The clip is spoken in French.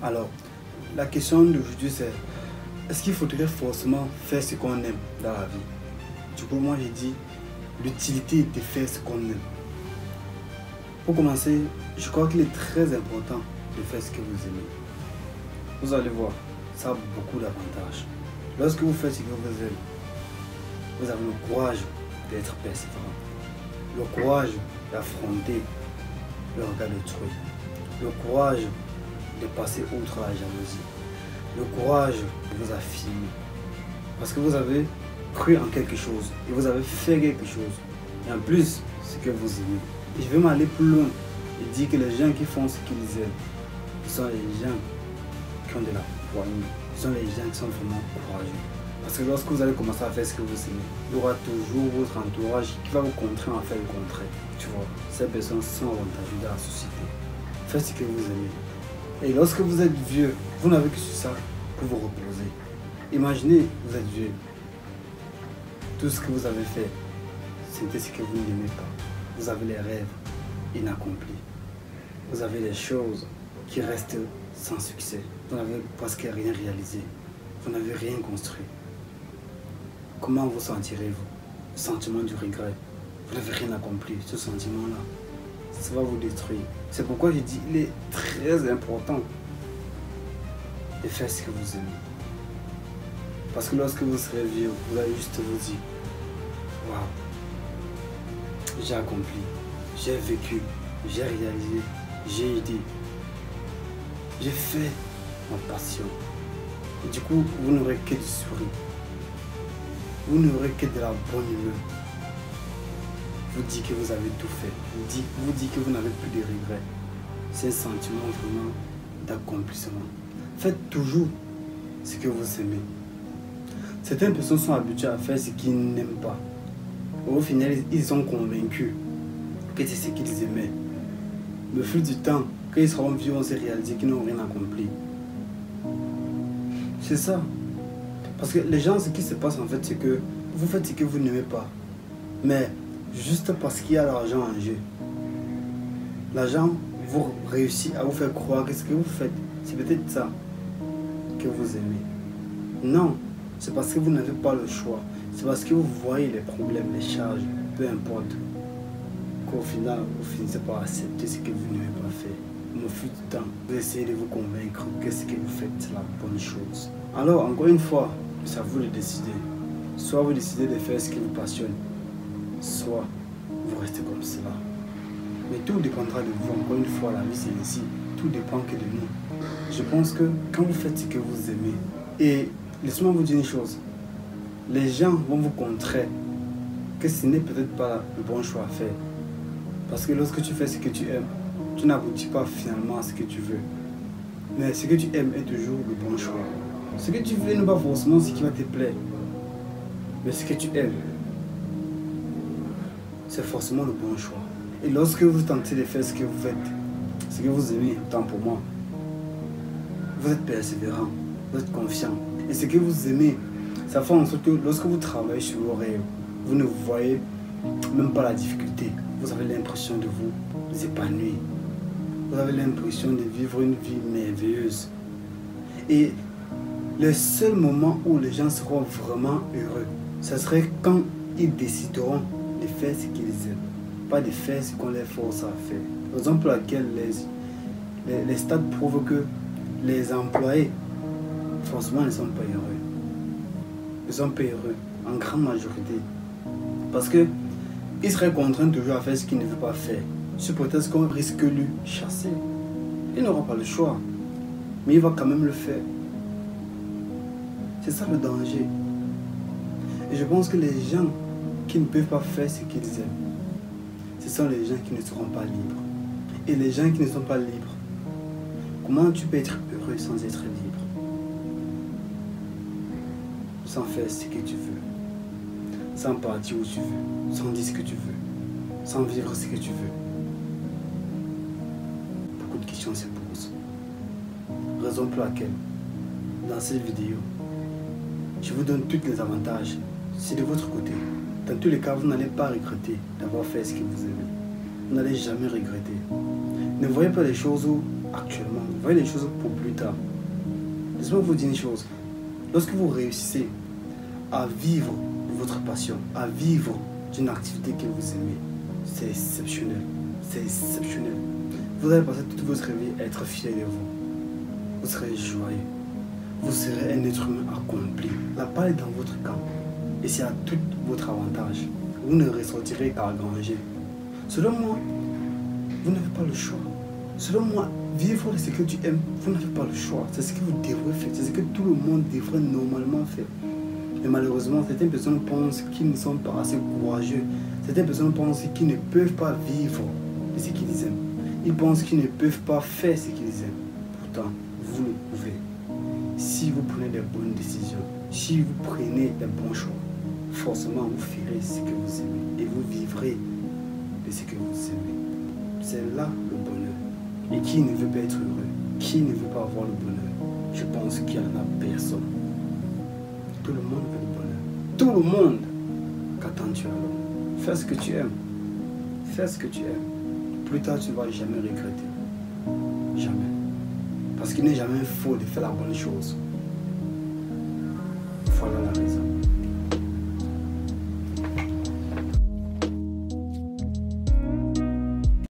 Alors, la question d'aujourd'hui c'est, est-ce qu'il faudrait forcément faire ce qu'on aime dans la vie? Du coup, moi j'ai dit l'utilité de faire ce qu'on aime. Pour commencer, je crois qu'il est très important de faire ce que vous aimez. Vous allez voir, ça a beaucoup d'avantages. Lorsque vous faites ce que vous aimez, vous avez le courage d'être persévérant, le courage d'affronter le regard d'autrui, le courage de passer outre la jalousie, le courage de vous affirmer. Parce que vous avez cru en quelque chose et vous avez fait quelque chose. Et en plus, ce que vous aimez. Et je vais m'aller plus loin et dire que les gens qui font ce qu'ils aiment, ce sont les gens qui ont de la poigne, ce sont les gens qui sont vraiment courageux. Parce que lorsque vous allez commencer à faire ce que vous aimez, il y aura toujours votre entourage qui va vous contraindre à faire le contraire. Tu vois, ces personnes sont avantageuses dans la société. Faites ce que vous aimez. Et lorsque vous êtes vieux, vous n'avez que sur ça pour vous reposer. Imaginez, vous êtes vieux. Tout ce que vous avez fait, c'était ce que vous n'aimez pas. Vous avez les rêves inaccomplis. Vous avez les choses qui restent sans succès. Vous n'avez presque rien réalisé. Vous n'avez rien construit. Comment vous sentirez-vous? Le sentiment du regret. Vous n'avez rien accompli. Ce sentiment-là, ça va vous détruire. C'est pourquoi je dis qu'il est très important de faire ce que vous aimez. Parce que lorsque vous serez vieux, vous allez juste vous dire, waouh, j'ai accompli, j'ai vécu, j'ai réalisé, j'ai aidé, j'ai fait ma passion. Et du coup, vous n'aurez que du sourire. Vous n'aurez que de la bonne humeur. Vous dites que vous avez tout fait. Vous dites que vous n'avez plus de regrets. C'est un sentiment vraiment d'accomplissement. Faites toujours ce que vous aimez. Certaines personnes sont habituées à faire ce qu'ils n'aiment pas. Au final, ils sont convaincus que c'est ce qu'ils aimaient. Mais au fil du temps, quand ils seront vieux, on s'est réalisé qu'ils n'ont rien accompli. C'est ça. Parce que les gens, ce qui se passe en fait, c'est que vous faites ce que vous n'aimez pas. Mais juste parce qu'il y a l'argent en jeu. L'argent vous réussit à vous faire croire que ce que vous faites, c'est peut-être ça que vous aimez. Non, c'est parce que vous n'avez pas le choix. C'est parce que vous voyez les problèmes, les charges, peu importe, qu'au final, vous finissez par accepter ce que vous n'avez pas fait. Au fil du temps, vous essayez de vous convaincre que ce que vous faites, c'est la bonne chose. Alors, encore une fois, c'est à vous de décider. Soit vous décidez de faire ce qui vous passionne, soit vous restez comme cela. Mais tout dépendra de vous. Encore une fois, la vie c'est ici. Tout dépend que de nous. Je pense que quand vous faites ce que vous aimez, et laissez-moi vous dire une chose, les gens vont vous contrer que ce n'est peut-être pas le bon choix à faire. Parce que lorsque tu fais ce que tu aimes, tu n'aboutis pas finalement à ce que tu veux. Mais ce que tu aimes est toujours le bon choix. Ce que tu veux n'est pas forcément ce qui va te plaire. Mais ce que tu aimes, c'est forcément le bon choix. Et lorsque vous tentez de faire ce que vous faites, ce que vous aimez, tant pour moi, vous êtes persévérant, vous êtes confiant. Et ce que vous aimez, ça fait en sorte que lorsque vous travaillez sur vos rêves, vous ne voyez même pas la difficulté. Vous avez l'impression de vous épanouir. Vous avez l'impression de vivre une vie merveilleuse. Et le seul moment où les gens seront vraiment heureux, ce serait quand ils décideront de faire ce qu'ils aiment, pas de faire ce qu'on les force à faire. Raison pour laquelle les stats prouvent que les employés, forcément, ne sont pas heureux. Ils ne sont pas heureux, en grande majorité. Parce qu'ils seraient contraints toujours à faire ce qu'ils ne veulent pas faire. Sous prétexte qu'on risque de lui chasser. Il n'aura pas le choix. Mais il va quand même le faire. C'est ça le danger. Et je pense que les gens qui ne peuvent pas faire ce qu'ils aiment, ce sont les gens qui ne seront pas libres. Et les gens qui ne sont pas libres, comment tu peux être heureux sans être libre? Sans faire ce que tu veux, sans partir où tu veux, sans dire ce que tu veux, sans vivre ce que tu veux. Beaucoup de questions se posent. Raison pour laquelle, dans cette vidéo, je vous donne tous les avantages. C'est de votre côté. Dans tous les cas, vous n'allez pas regretter d'avoir fait ce que vous aimez. Vous n'allez jamais regretter. Ne voyez pas les choses où actuellement. Vous voyez les choses pour plus tard. Laissez-moi vous dire une chose. Lorsque vous réussissez à vivre de votre passion, à vivre d'une activité que vous aimez, c'est exceptionnel. C'est exceptionnel. Vous allez passer toute votre vie à être fier de vous. Vous serez joyeux. Vous serez un être humain accompli. La balle est dans votre camp. Et c'est à tout votre avantage. Vous ne ressortirez qu'à granger. Selon moi, vous n'avez pas le choix. Selon moi, vivre ce que tu aimes, vous n'avez pas le choix. C'est ce que vous devrez faire. C'est ce que tout le monde devrait normalement faire. Mais malheureusement, certaines personnes pensent qu'ils ne sont pas assez courageux. Certaines personnes pensent qu'ils ne peuvent pas vivre de ce qu'ils aiment. Ils pensent qu'ils ne peuvent pas faire ce qu'ils aiment. Pourtant, vous le pouvez. Si vous prenez des bonnes décisions, si vous prenez des bons choix, forcément vous ferez ce que vous aimez et vous vivrez de ce que vous aimez. C'est là le bonheur. Et qui ne veut pas être heureux? Qui ne veut pas avoir le bonheur? Je pense qu'il n'y en a personne. Tout le monde veut le bonheur. Tout le monde. Qu'attends-tu alors? Fais ce que tu aimes. Fais ce que tu aimes. Plus tard, tu ne vas jamais regretter. Jamais. Parce qu'il n'est jamais faux de faire la bonne chose.